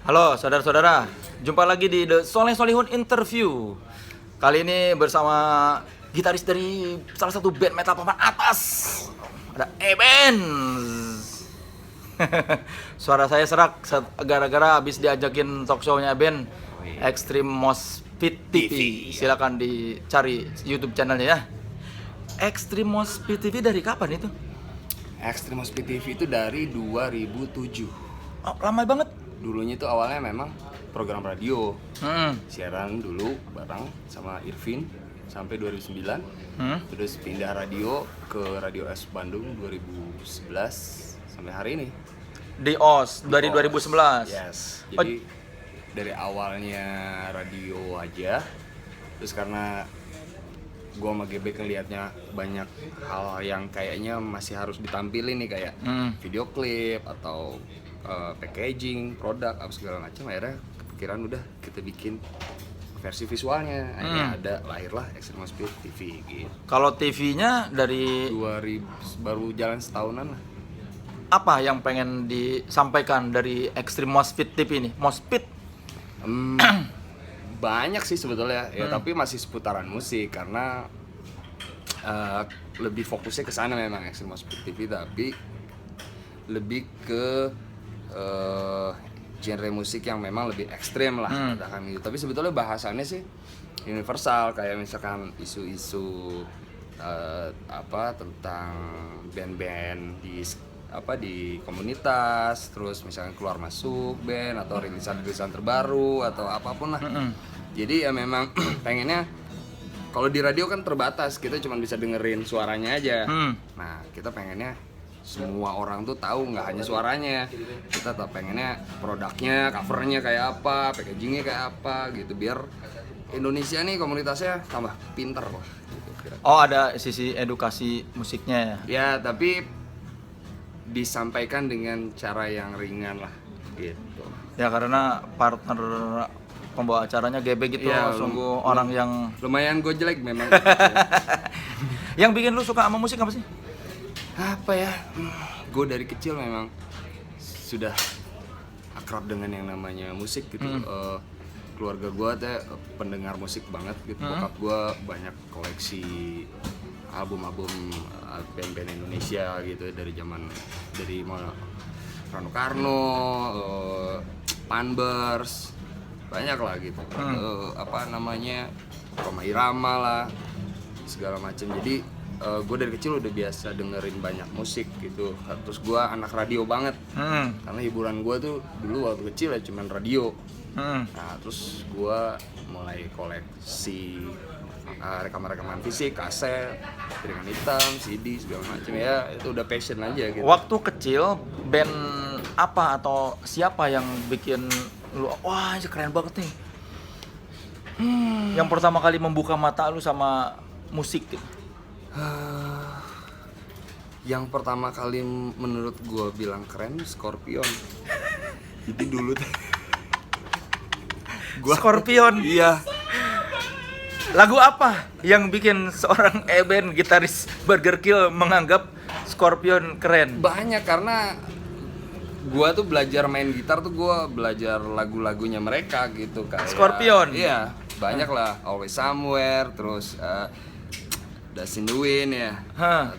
Halo saudara-saudara, jumpa lagi di The Soleh Solihun Interview. Kali ini bersama gitaris dari salah satu band metal papan atas, ada Eben. Suara saya serak gara-gara habis diajakin talk show-nya Eben, Extreme Moshpit TV. Silakan dicari YouTube channelnya ya. Extreme Moshpit TV dari kapan itu? Extreme Moshpit TV itu dari 2007. Oh, lama banget. Dulunya itu awalnya memang program radio, siaran dulu bareng sama Irvin sampai 2009. Terus pindah radio ke Radio S Bandung 2011 sampai hari ini. Di OS dari OS. 2011. Yes. Jadi dari awalnya radio aja, terus karena gua sama GB ngelihatnya banyak hal yang kayaknya masih harus ditampilin nih, kayak video klip atau packaging, produk, apa segala macam. Akhirnya kepikiran udah kita bikin versi visualnya. Akhirnya lahirlah Extreme Moshpit TV gitu. Kalau TV-nya dari 2000 baru jalan setahunan lah. apa yang pengen disampaikan dari Extreme Moshpit TV ini? Moshpit? Banyak sih sebetulnya ya, tapi masih seputaran musik karena lebih fokusnya ke sana memang Extreme Moshpit TV, tapi lebih ke genre musik yang memang lebih ekstrim lah katakan gitu. Tapi sebetulnya bahasannya sih universal, kayak misalkan isu-isu tentang band-band di komunitas, terus misalkan keluar masuk band atau rilisan terbaru atau apapun lah. Jadi ya memang pengennya, kalau di radio kan terbatas, kita cuma bisa dengerin suaranya aja. Nah, kita pengennya semua orang tuh tahu, nggak hanya suaranya. Kita tuh pengennya produknya, covernya kayak apa, packagingnya kayak apa gitu, biar Indonesia nih komunitasnya tambah pinter lah gitu. Oh, ada sisi edukasi musiknya ya? Ya, tapi disampaikan dengan cara yang ringan lah gitu. Ya karena partner pembawa acaranya GB gitu, Ya, sungguh orang yang lumayan gue jelek memang. Yang bikin lu suka sama musik apa sih? Apa ya, gue dari kecil memang sudah akrab dengan yang namanya musik gitu. Keluarga gue teh pendengar musik banget gitu. Bokap gue banyak koleksi album-album band-band Indonesia gitu, dari Rano Karno, Panbers, banyak lah gitu. Rhoma Irama lah, segala macam. Jadi gue dari kecil udah biasa dengerin banyak musik gitu. Terus gue anak radio banget, karena hiburan gue tuh dulu waktu kecil ya cuman radio. Nah, terus gue mulai koleksi rekaman-rekaman fisik, kaset, piringan hitam, CD, segala macam ya. Itu udah passion aja gitu. Waktu kecil band apa atau siapa yang bikin lu wah ini keren banget nih? Yang pertama kali membuka mata lu sama musik gitu. Yang pertama kali menurut gue bilang keren Scorpion. Jadi dulu tuh Scorpion. Iya. Lagu apa yang bikin seorang Eben gitaris Burger Kill menganggap Scorpion keren? Banyak, karena gua tuh belajar main gitar tuh gua belajar lagu-lagunya mereka gitu, kayak Scorpion. Iya, banyak lah. Always Somewhere, terus Dust in the Wind ya.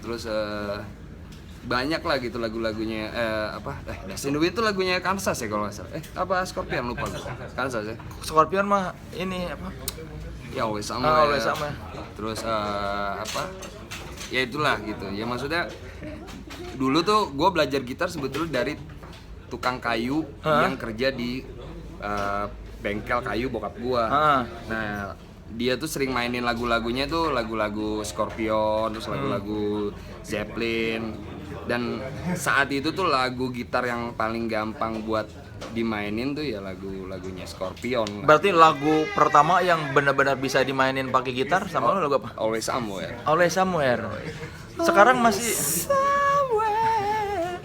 Terus banyak lah gitu lagu-lagunya. Dust in the Wind tuh lagunya Kansas ya kalau nggak salah. Apa Scorpion, lupa. Kansas ya. Scorpion mah ini apa? Ya Always Somewhere. Always Somewhere. Terus ya itulah gitu. Ya maksudnya dulu tuh gue belajar gitar sebetulnya dari tukang kayu yang kerja di bengkel kayu bokap gue. Nah, dia tuh sering mainin lagu-lagunya tuh lagu-lagu Scorpion, terus lagu-lagu Zeppelin. Dan saat itu tuh lagu gitar yang paling gampang buat dimainin tuh ya lagu-lagunya Scorpion. Berarti lagu pertama yang benar-benar bisa dimainin pakai gitar sama lu lagu apa? Always Somewhere. Always Somewhere. Sekarang masih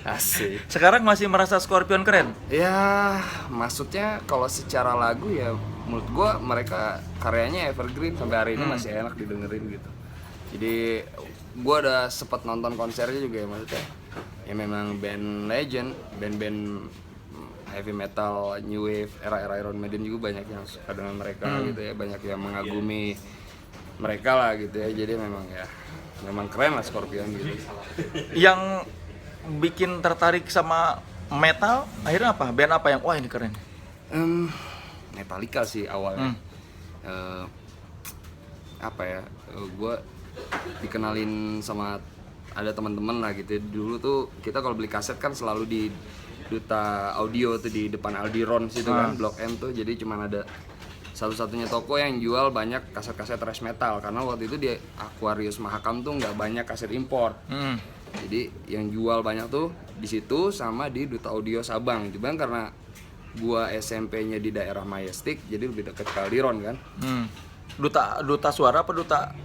Asik. Sekarang masih merasa Scorpion keren? Ya, maksudnya kalau secara lagu ya menurut gua mereka karyanya evergreen sampai hari ini masih enak didengerin gitu. Jadi gua udah sempat nonton konsernya juga ya, maksudnya ya memang band legend, band-band heavy metal, new wave, era-era Iron Maiden juga banyak yang suka dengan mereka gitu ya, banyak yang mengagumi mereka lah gitu ya. Jadi memang keren lah Scorpion gitu. Yang bikin tertarik sama metal akhirnya apa? Band apa yang wah ini keren? Metallica sih awalnya. Gue dikenalin sama ada teman-teman lah gitu. Dulu tuh kita kalau beli kaset kan selalu di Duta Audio tuh di depan Aldiron situ kan, Blok M tuh. Jadi cuman ada satu-satunya toko yang jual banyak kaset-kaset thrash metal, karena waktu itu di Aquarius Mahakam tuh nggak banyak kaset impor. Jadi yang jual banyak tuh di situ sama di Duta Audio Sabang. Cuman karena gua SMP-nya di daerah Majestic, jadi lebih dekat ke Aldiron kan. Duta suara apa duta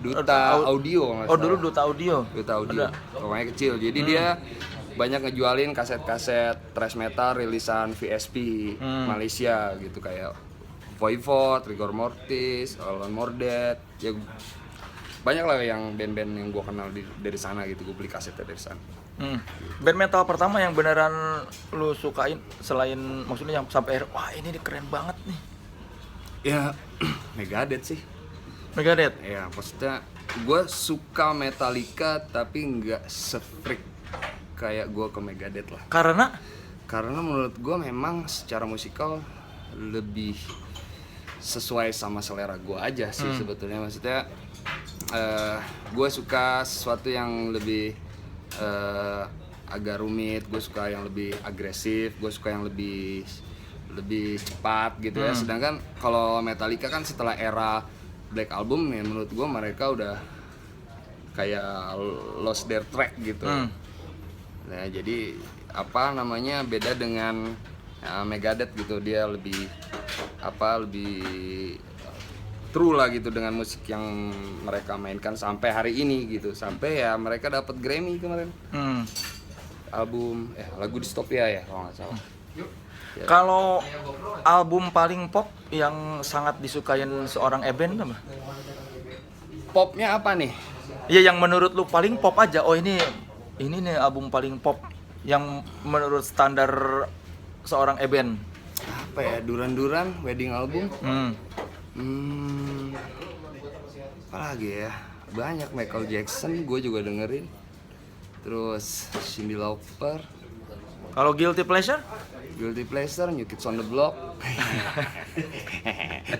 Audio nggak Oh salah. dulu Duta Audio. Duta Audio, pokoknya kecil. Jadi dia banyak ngejualin kaset-kaset thrash metal rilisan VSP Malaysia gitu, kayak Voivod, Rigor Mortis, Alon Mordet. Ya banyak lah yang band-band yang gue kenal dari sana gitu, gue beli kasetnya dari sana. Band metal pertama yang beneran lu sukain selain maksudnya yang sampai akhirnya wah ini keren banget nih. Ya Megadeth sih. Megadeth. Ya maksudnya gue suka Metallica tapi nggak se-freak kayak gue ke Megadeth lah. Karena menurut gue memang secara musikal lebih sesuai sama selera gue aja sih sebetulnya. Maksudnya gue suka sesuatu yang lebih agak rumit, gue suka yang lebih agresif, gue suka yang lebih cepat gitu ya. Sedangkan kalau Metallica kan setelah era Black Album ya, menurut gue mereka udah kayak lost their track gitu. Nah jadi beda dengan Megadeth gitu, dia lebih true lah gitu dengan musik yang mereka mainkan sampai hari ini gitu, sampai ya mereka dapat Grammy kemarin. Lagu Dystopia ya kalau nggak salah. Kalau album paling pop yang sangat disukain seorang Eben apa? Popnya apa nih? Iya yang menurut lu paling pop aja. Oh ini nih album paling pop yang menurut standar seorang Eben. Apa ya? Duran Wedding Album. Apa lagi ya? Banyak, Michael Jackson gue juga dengerin. Terus Cyndi Lauper. Kalau Guilty Pleasure? Guilty Pleasure, New Kids on the Block.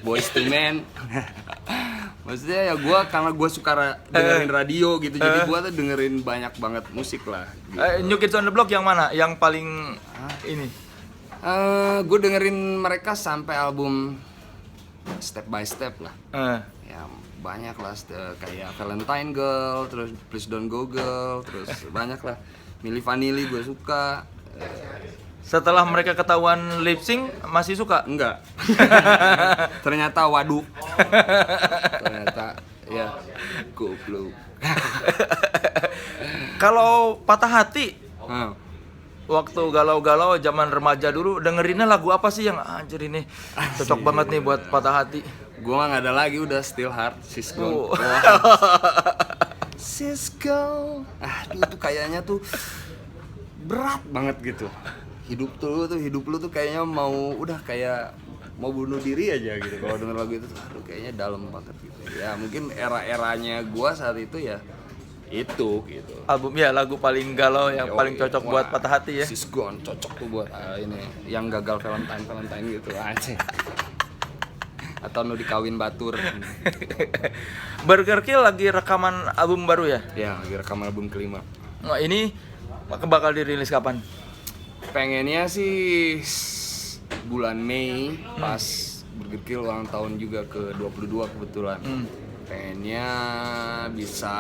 Boyz II Men. Maksudnya ya karena gue suka dengerin radio gitu, jadi gue tuh dengerin banyak banget musik lah gitu. New Kids on the Block yang mana? Yang paling ini? Gue dengerin mereka sampai album Step by Step lah. Ya banyak lah, kayak Valentine Girl, terus Please Don't Go Girl, terus banyak lah. Milli Vanilli gue suka. Setelah mereka ketahuan lip sync masih suka? Enggak. Ternyata waduh. Ternyata ya goblok. Kalau Patah Hati, waktu galau-galau zaman remaja dulu dengerinnya lagu apa sih yang anjir ini cocok banget nih buat Patah Hati? Gua nggak ada lagi, udah Still Heart, She's Gone. She's Gone. Aduh tuh kayaknya tuh berat banget gitu. Hidup lu tuh kayaknya mau bunuh diri aja gitu kalau denger lagu itu tuh. Aduh kayaknya dalam banget gitu. Ya mungkin era-eranya gua saat itu ya itu gitu. Album ya lagu paling galau yang paling cocok buat Patah Hati ya. She's Gone cocok tuh buat ini yang gagal Valentine gitu aja. Atau nu dikawin batur. Burger Kill lagi rekaman album baru ya? Ya, lagi rekaman album kelima. Nah, ini bakal dirilis kapan? Pengennya sih bulan Mei pas Burger Kill ulang tahun juga ke 22 kebetulan. Pengennya bisa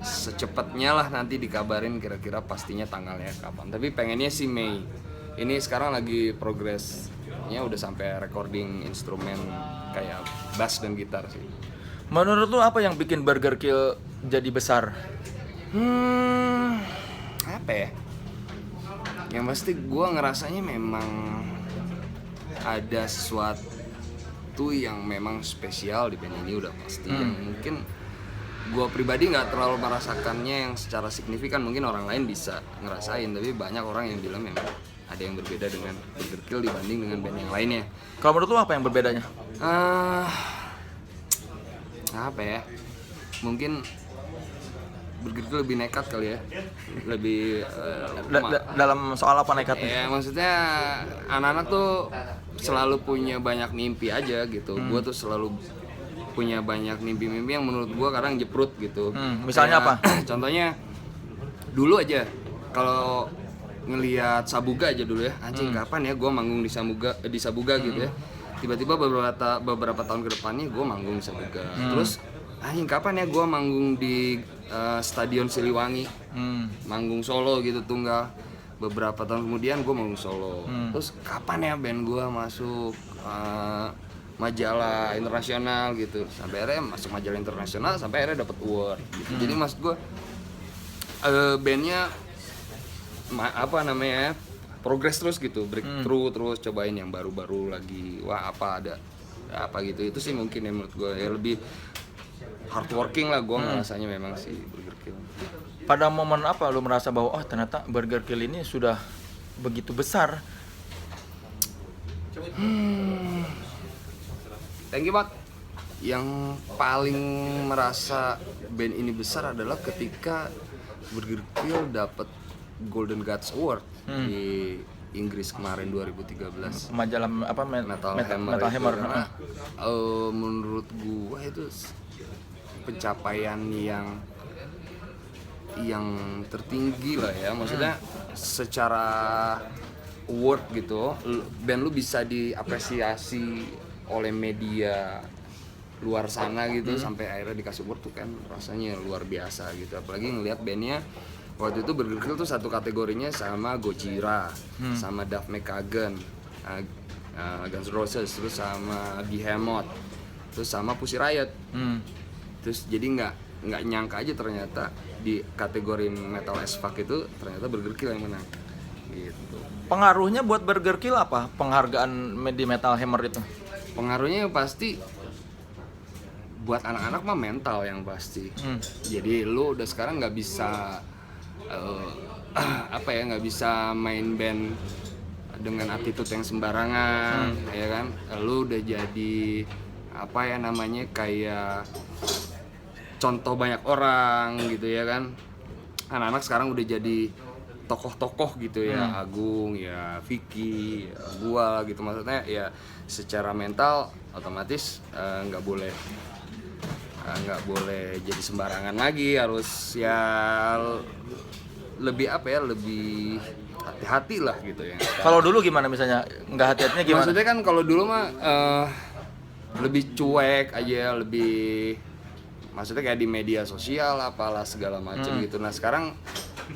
secepatnya lah nanti dikabarin kira-kira pastinya tanggalnya kapan. Tapi pengennya sih Mei. Ini sekarang lagi progresnya udah sampai recording instrumen kayak bass dan gitar sih. Menurut lu apa yang bikin Burger Kill jadi besar? Apa ya? Yang pasti gue ngerasanya memang ada sesuatu yang memang spesial di band ini udah pasti. Yang mungkin gue pribadi nggak terlalu merasakannya yang secara signifikan, mungkin orang lain bisa ngerasain, tapi banyak orang yang bilang memang ada yang berbeda dengan Burger Kill dibanding dengan band yang lainnya. Kalau menurut lu apa yang berbedanya? Apa ya? Mungkin Burger Kill lebih nekat kali ya, lebih Dalam soal apa nekatnya? ya maksudnya anak-anak tuh selalu punya banyak mimpi aja gitu. Gua tuh selalu punya banyak mimpi-mimpi yang menurut gua kadang jeprut gitu. Misalnya apa? Contohnya dulu aja kalau ngelihat Sabuga aja dulu ya, anjing kapan ya gua manggung di Sabuga gitu ya. Tiba-tiba beberapa tahun ke depannya gua manggung di Sabuga. Terus anjing kapan ya gua manggung di Stadion Siliwangi. Manggung solo gitu tunggal. Beberapa tahun kemudian gue manggung solo. Terus kapan ya band gue masuk majalah internasional gitu. Sampai akhirnya masuk majalah internasional, sampai akhirnya dapat award gitu. Jadi maksud gue bandnya progres terus gitu, breakthrough terus, cobain yang baru-baru lagi. Wah apa ada apa gitu. Itu sih mungkin yang menurut gue ya lebih hardworking lah gue ngerasanya memang si Burger Kill. Pada momen apa lu merasa bahwa oh ternyata Burger Kill ini sudah begitu besar? Thank you, Pak. Yang paling merasa band ini besar adalah ketika Burger Kill dapat Golden Gods Award di Inggris kemarin 2013. Majalah apa Metal Hammer. Karena menurut gua itu pencapaian yang tertinggi lah ya, maksudnya secara award gitu, band lu bisa diapresiasi oleh media luar sana gitu, sampai akhirnya dikasih award tuh kan rasanya luar biasa gitu. Apalagi ngelihat bandnya waktu itu Burger Kill tuh satu kategorinya sama Gojira, sama Duff McKagan, Guns N' Roses, terus sama Behemoth, terus sama Pussy Riot. Terus jadi nggak nyangka aja ternyata di kategori metal as fuck itu ternyata Burger Kill yang menang gitu. Pengaruhnya buat Burger Kill apa? Penghargaan di Metal Hammer itu? Pengaruhnya pasti buat anak-anak mah mental yang pasti. Jadi lu udah sekarang nggak bisa nggak bisa main band dengan attitude yang sembarangan, ya kan? Lu udah jadi kayak contoh banyak orang gitu ya kan. Anak-anak sekarang udah jadi tokoh-tokoh gitu ya, Agung ya, Vicky ya, gua gitu, maksudnya ya secara mental otomatis nggak boleh jadi sembarangan lagi, harus ya lebih lebih hati-hati lah gitu ya. Kalau dulu gimana misalnya? Nggak hati-hatinya gimana? Maksudnya kan kalau dulu mah lebih cuek aja, lebih maksudnya kayak di media sosial apalah segala macam gitu. Nah sekarang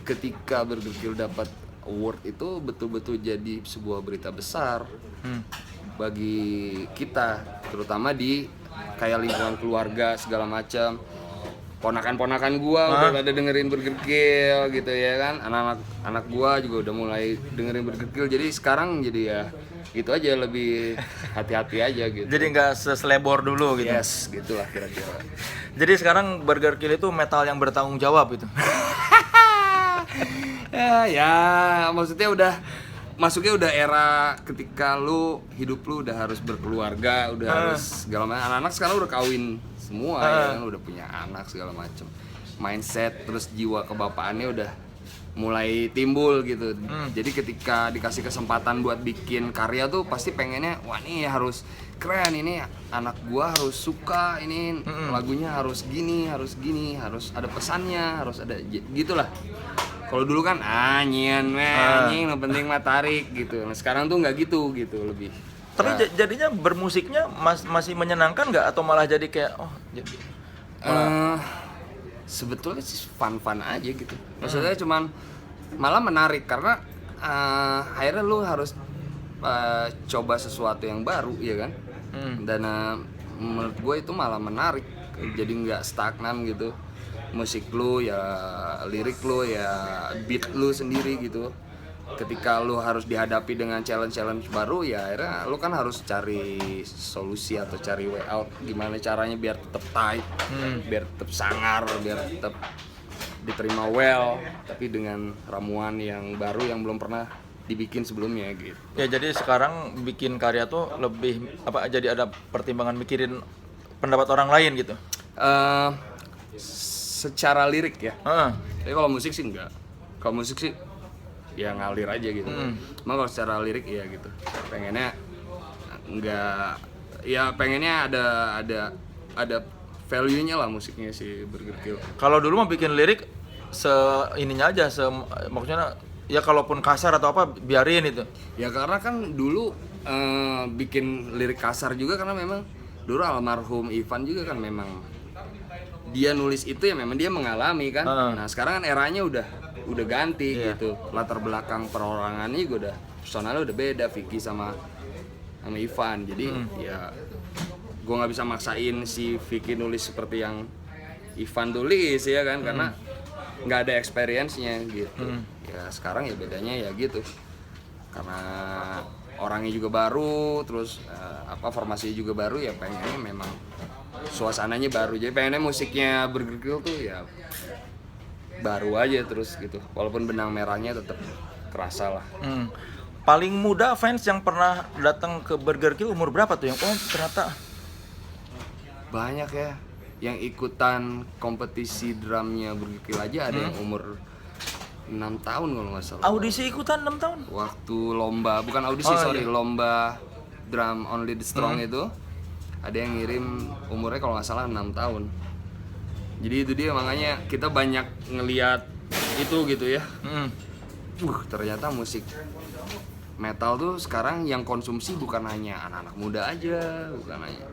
ketika Burger Kill dapat award itu betul-betul jadi sebuah berita besar bagi kita, terutama di kayak lingkungan keluarga segala macam. Ponakan-ponakan gua udah pada dengerin Burger Kill gitu ya kan. Anak gua juga udah mulai dengerin Burger Kill. Jadi sekarang jadi ya gitu aja, lebih hati-hati aja gitu. Jadi nggak seselebor dulu gitu. Yes, gitulah kira-kira. Jadi sekarang Burger Kill itu metal yang bertanggung jawab itu. ya maksudnya masuknya udah era ketika lu hidup lu udah harus berkeluarga, udah harus segala macam. Anak-anak sekarang udah kawin semua ya kan, udah punya anak segala macam. Mindset terus jiwa kebapaannya udah mulai timbul gitu. Jadi ketika dikasih kesempatan buat bikin karya tuh pasti pengennya wah ini harus keren, ini anak gua harus suka, ini lagunya harus gini, harus ada pesannya, harus ada gitulah. Kalau dulu kan anjing yang penting mah tarik gitu. Nah sekarang tuh nggak gitu lebih. Tapi jadinya bermusiknya masih menyenangkan nggak atau malah jadi kayak sebetulnya sih fun aja gitu. Maksudnya cuman malah menarik karena akhirnya lu harus coba sesuatu yang baru ya kan. Dan menurut gue itu malah menarik, jadi nggak stagnan gitu. Musik lu ya, lirik lu ya, beat lu sendiri gitu. Ketika lu harus dihadapi dengan challenge baru ya akhirnya lu kan harus cari solusi atau cari way out, gimana caranya biar tetap tight, biar tetap sangar, biar tetap diterima well, tapi dengan ramuan yang baru yang belum pernah dibikin sebelumnya gitu. Ya jadi sekarang bikin karya tuh lebih apa, jadi ada pertimbangan mikirin pendapat orang lain gitu. Eh, Secara lirik ya. Heeh. Tapi kalau musik sih enggak. Kalau musik sih ya ngalir aja gitu. Cuma kalau secara lirik ya gitu. Pengennya enggak, ya pengennya ada value-nya lah musiknya si Burger Kill. Kalau dulu mah bikin lirik ininya aja, maksudnya ya kalaupun kasar atau apa biarin itu. Ya karena kan dulu bikin lirik kasar juga karena memang dulu almarhum Ivan juga kan memang dia nulis itu ya memang dia mengalami kan. Nah sekarang kan eranya udah ganti gitu, latar belakang perorangannya juga udah, personalnya udah beda, Vicky sama Ivan. Jadi ya gue nggak bisa maksain si Vicky nulis seperti yang Ivan tulis ya kan, karena nggak ada experience-nya gitu. Ya sekarang ya bedanya ya gitu, karena orangnya juga baru, terus formasinya juga baru, ya pengennya memang suasananya baru. Jadi pengennya musiknya Burger Kill tuh ya baru aja terus gitu, walaupun benang merahnya tetap kerasa lah. Paling muda fans yang pernah datang ke Burger Kill umur berapa tuh yang ternyata Banyak ya yang ikutan kompetisi drumnya Burger Kill aja, ada yang umur 6 tahun kalau nggak salah. audisi ikutan 6 tahun? Waktu lomba, bukan audisi, lomba drum Only the Strong itu, ada yang ngirim umurnya kalau nggak salah 6 tahun. Jadi itu dia, makanya kita banyak ngeliat itu gitu ya. Ternyata musik metal tuh sekarang yang konsumsi bukan hanya anak-anak muda aja,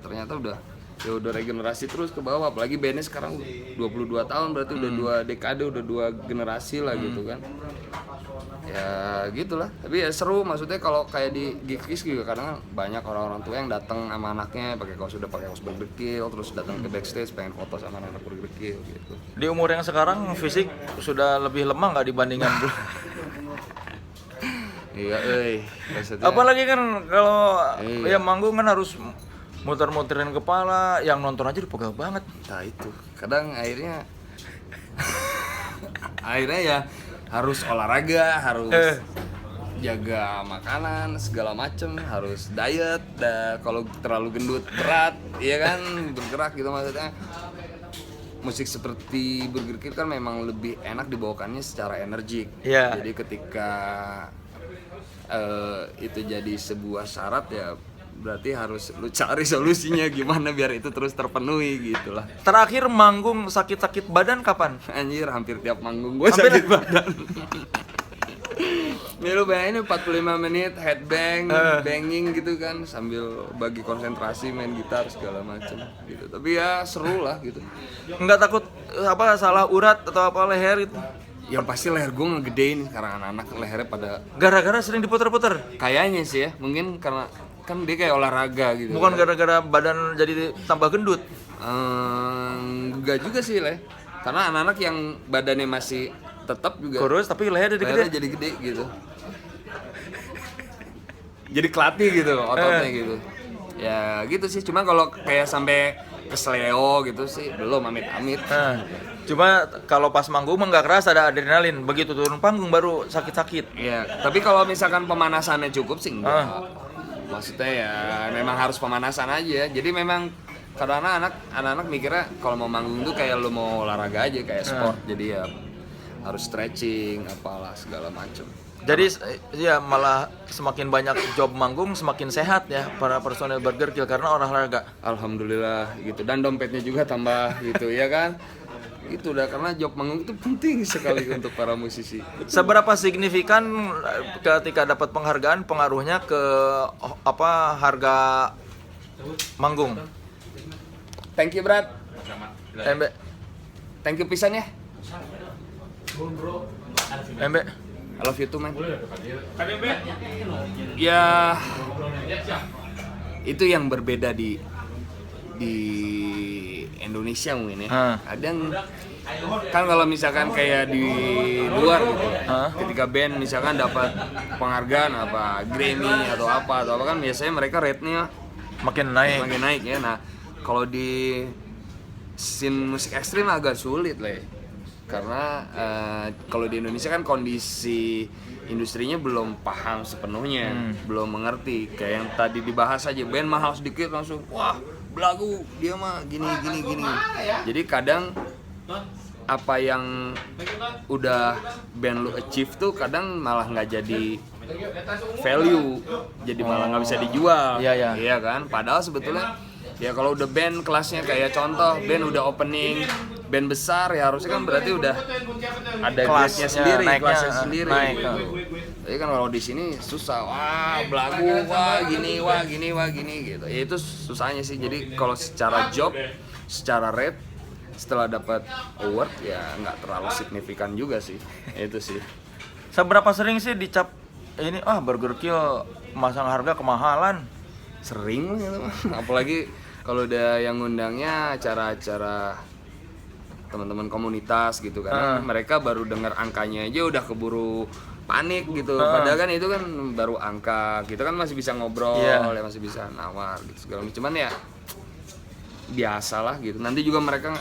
ternyata udah regenerasi terus ke bawah. Apalagi bandnya sekarang 22 tahun, berarti udah 2 dekade, udah 2 generasi lah gitu kan. Ya gitulah, tapi ya seru. Maksudnya kalau kayak di Geekis juga kadang banyak orang-orang tua yang datang sama anaknya pakai kaos Burger Kill, terus datang ke backstage pengen foto sama anak Burger Kill gitu. Di umur yang sekarang fisik sudah lebih lemah nggak dibandingkan dulu? Iya, Apalagi kan kalau ya manggung kan harus muter-muterin kepala, yang nonton aja dipegal banget. Nah itu, kadang akhirnya ya harus olahraga, harus jaga makanan segala macem, harus diet, kalau terlalu gendut berat, ya kan, bergerak gitu. Maksudnya musik seperti Burger Kill kan memang lebih enak dibawakannya secara energik. Jadi ketika itu jadi sebuah syarat, ya berarti harus lu cari solusinya gimana biar itu terus terpenuhi gitulah. Terakhir manggung sakit-sakit badan kapan? Anjir, hampir tiap manggung gue sakit badan. Nih lu bayangin 45 menit headbang, banging gitu kan, sambil bagi konsentrasi main gitar segala macem gitu. Tapi ya seru lah gitu. Nggak takut apa salah urat atau apa leher itu? Yang pasti leher gue ngegedein, karena anak-anak lehernya pada gara-gara sering diputer-puter. Kayaknya sih ya, mungkin karena kan dia kayak olahraga gitu. Bukan gara-gara badan jadi tambah gendut. Enggak juga sih, karena anak-anak yang badannya masih tetap juga kurus tapi lehernya jadi gede gitu. Jadi kelatih gitu ototnya gitu. Ya gitu sih, cuma kalau kayak sampai kesleo gitu sih belum, amit-amit. Cuma kalau pas manggung nggak keras, ada adrenalin. Begitu turun panggung baru sakit-sakit. Iya, tapi kalau misalkan pemanasannya cukup sih enggak. Maksudnya ya memang harus pemanasan aja. Jadi memang kadang anak-anak mikirnya kalau mau manggung tuh kayak lu mau olahraga aja, kayak sport. Jadi ya harus stretching apalah segala macem. Jadi ya malah semakin banyak job manggung semakin sehat ya para personel Burger Kill karena olahraga. Alhamdulillah gitu, dan dompetnya juga tambah gitu ya kan. Itu udah, karena job manggung itu penting sekali untuk para musisi. Seberapa signifikan ketika dapat penghargaan pengaruhnya ke harga manggung? Thank you Brad. Embe. Thank you pisan ya. Embe. I love you too man. Ya itu yang berbeda di Indonesia mungkin ya. Kadang kan kalau misalkan kayak di luar gitu, ketika band misalkan dapat penghargaan apa Grammy atau apa kan biasanya mereka rate-nya makin naik ya. Nah kalau di scene musik ekstrim agak sulit lah ya. Karena kalau di Indonesia kan kondisi industrinya belum paham sepenuhnya, belum mengerti. Kayak yang tadi dibahas aja, band mahal sedikit langsung wah belagu dia mah gini. Jadi kadang apa yang udah band lu achieve tuh kadang malah nggak jadi value, jadi malah nggak bisa dijual. Iya kan, padahal sebetulnya ya kalau udah band kelasnya kayak contoh band udah opening band besar ya harusnya kan berarti udah ada kelasnya sendiri, kelasnya sendiri. Tapi kan kalau di sini susah, wah belagu, wah gini gitu. Ya itu susahnya sih. Jadi kalau secara job, secara rate setelah dapat award ya nggak terlalu signifikan juga sih. Itu sih. Seberapa sering sih dicap ini Burger Kill masang harga kemahalan? Sering gitu. Apalagi kalau udah yang ngundangnya acara-acara teman-teman komunitas gitu kan, mereka baru dengar angkanya aja udah keburu panik gitu. Padahal kan itu kan baru angka, kita kan masih bisa ngobrol, ya masih bisa nawar gitu segala macam. Cuman ya biasalah gitu. Nanti juga mereka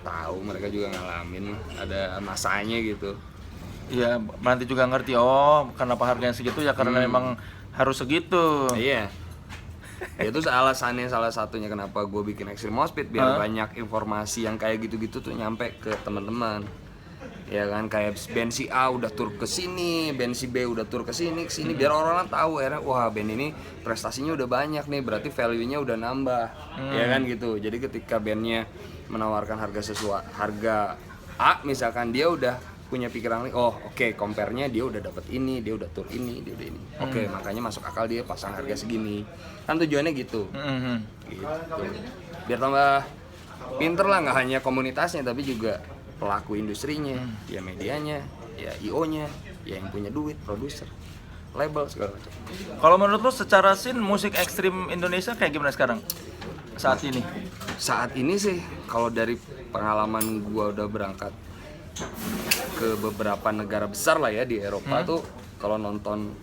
tahu, mereka juga ngalamin ada masanya gitu. Iya, nanti juga ngerti kenapa harganya segitu ya karena memang harus segitu. Iya. Itu alasannya salah satunya kenapa gue bikin Extreme Mosh Pit, biar banyak informasi yang kayak gitu-gitu tuh nyampe ke teman-teman. Ya kan, kayak band si A udah tur ke sini, band si B udah tur ke sini, biar orang-orang tahu akhirnya wah band ini prestasinya udah banyak nih, berarti value-nya udah nambah. Ya kan gitu. Jadi ketika bandnya menawarkan harga A misalkan, dia udah punya pikiran oke, compare-nya dia udah dapat ini, dia udah tur ini, dia udah ini. Oke, makanya masuk akal dia pasang harga segini. Kan tujuannya gitu. Gitu. Biar tambah pinter lah, nggak hanya komunitasnya tapi juga pelaku industrinya, ya medianya, ya IO-nya, ya yang punya duit, produser, label segala macam. Kalau menurut lo secara scene musik ekstrim Indonesia kayak gimana sekarang? Saat ini? Saat ini sih kalau dari pengalaman gua udah berangkat ke beberapa negara besar lah ya di Eropa tuh, kalau nonton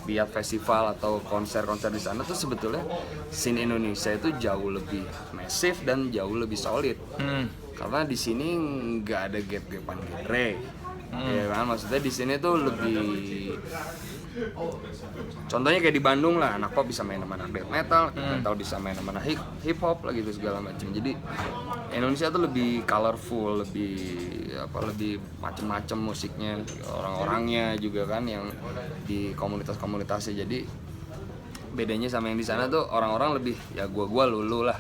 lihat festival atau konser-konser di sana tuh sebetulnya scene Indonesia itu jauh lebih masif dan jauh lebih solid. Karena di sini nggak ada gap-gapan genre. Ya kan, maksudnya di sini tuh lebih, contohnya kayak di Bandung lah, anak pop bisa main sama anak death metal, metal bisa main sama anak hip hop lah gitu segala macam. Jadi Indonesia tuh lebih colorful, lebih macem-macem musiknya, orang-orangnya juga kan yang di komunitas-komunitasnya. Jadi bedanya sama yang di sana tuh orang-orang lebih ya gua lulu lah.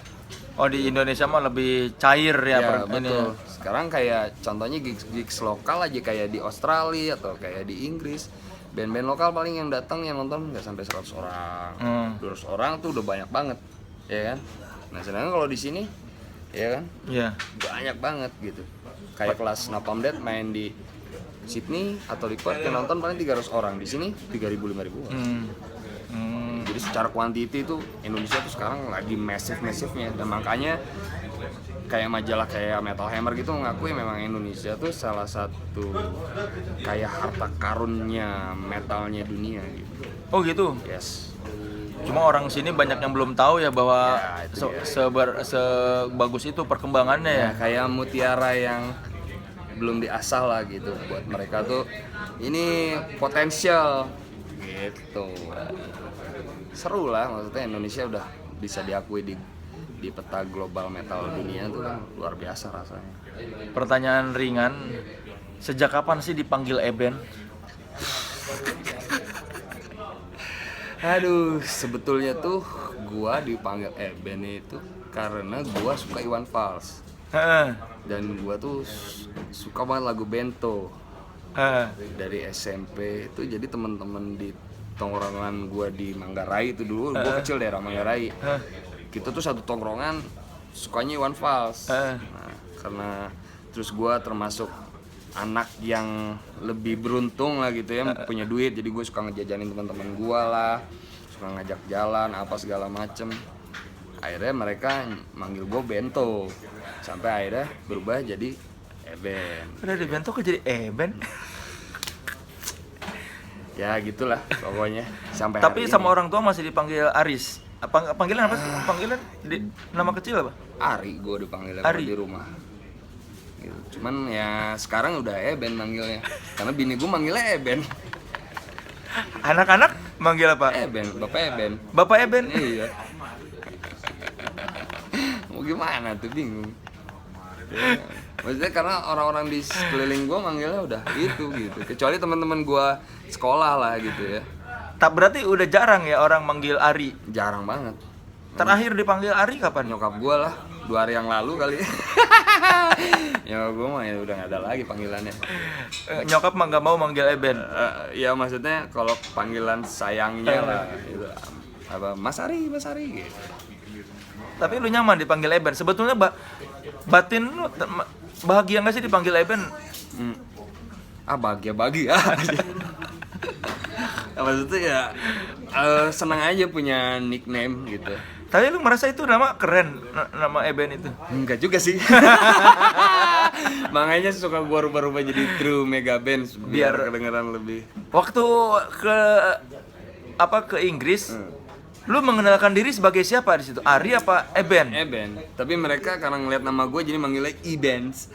Oh, di Indonesia mah lebih cair ya, betul. Sekarang kayak contohnya gigs lokal aja kayak di Australia atau kayak di Inggris, band-band lokal paling yang datang yang nonton nggak sampai 100 orang, 200 orang tuh udah banyak banget, ya kan? Nah sedangkan kalau di sini, ya kan, banyak banget gitu. Kayak kelas Napalm Death main di Sydney atau di Perth yang nonton paling 300 orang, di sini 3.000-5.000 orang. Jadi secara kuantiti itu Indonesia tuh sekarang lagi masif-masifnya, dan makanya kayak majalah kayak Metal Hammer gitu ngakui memang Indonesia tuh salah satu kayak harta karunnya metalnya dunia gitu. Oh gitu? Yes. Cuma orang sini banyak yang belum tahu ya bahwa sebagus itu perkembangannya ya. Kayak mutiara yang belum diasah lah gitu, buat mereka tuh ini potensial gitu. Seru lah, maksudnya Indonesia udah bisa diakui di peta global metal dunia tuh kan luar biasa rasanya. Pertanyaan ringan, sejak kapan sih dipanggil Eben? Aduh, sebetulnya tuh gua dipanggil Eben itu karena gua suka Iwan Fals. Dan gua tuh suka banget lagu Bento. Dari SMP itu, jadi teman-teman di tongkrongan gue di Manggarai itu dulu, gue kecil daerah Manggarai. Kita tuh satu tongkrongan sukanya Iwan Fals. Nah, karena terus gue termasuk anak yang lebih beruntung lah gitu ya, punya duit, jadi gue suka ngejajanin teman-teman gue lah, suka ngajak jalan apa segala macem. Akhirnya mereka manggil gue Bento, sampai akhirnya berubah jadi Eben. Udah di Bento kok jadi Eben? Ya gitulah pokoknya sampai. Tapi sama orang tua masih dipanggil Aris. Panggilan apa sih? Panggilan nama kecil apa? Ari, gue dipanggil di rumah. Gitu. Cuman ya sekarang udah Eben manggilnya, karena bini gue manggilnya Eben. Anak-anak manggil apa? Eben, Bapak Eben. Bapak Eben. Iya. Mau gimana tuh, bingung. Ya. Maksudnya karena orang-orang di sekeliling gue manggilnya udah itu gitu. Kecuali teman-teman gue sekolah lah gitu ya. Tak berarti udah jarang ya orang manggil Ari. Jarang banget. Terakhir dipanggil Ari kapan? Nyokap gue lah 2 hari yang lalu kali. Nyokap gue mah ya udah nggak ada lagi panggilannya. Nyokap mah nggak mau manggil Eben. Ya maksudnya kalau panggilan sayangnya lah gitu. Apa Mas Ari gitu. Tapi lu nyaman dipanggil Eben. Sebetulnya batin lu bahagia nggak sih dipanggil Eben? Bahagia. Maksudnya ya senang aja punya nickname gitu. Tapi lu merasa itu nama keren, nama Eben itu? Enggak juga sih. Makanya suka gua rubah-rubah jadi True Mega Band biar kedengeran lebih. Waktu ke Inggris, lu mengenalkan diri sebagai siapa di situ? Ari apa Eben? Eben. Tapi mereka karena ngeliat nama gua jadi manggilnya E-Bands.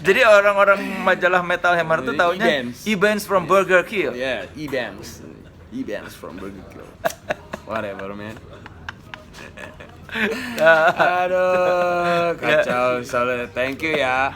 Jadi orang-orang majalah Metal Hammer tuh taunya E-Bands from Burger Kill. Yeah, E-Bands from Burger Kill. Whatever, man. Aduh, kacau. Soalnya thank you ya.